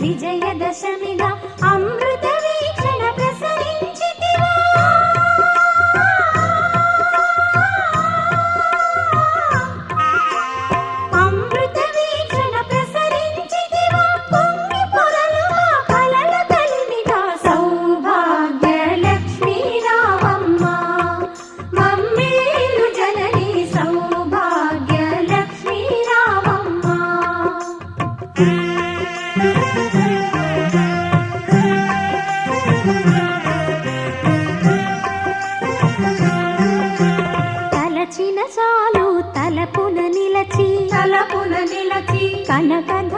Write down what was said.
విజయదశమిగా అమృత వీక్షణ ప్రసరించితివా అమృత వీక్షణ ప్రసరించితివా పొంగి పొరలు కలల కలిమిగా సౌభాగ్య లక్ష్మీ రావమ్మ మమ్మేలు జనని సౌభాగ్య లక్ష్మీ రావమ్మ తలచిన చాలు తలపున నిలచి కనకధ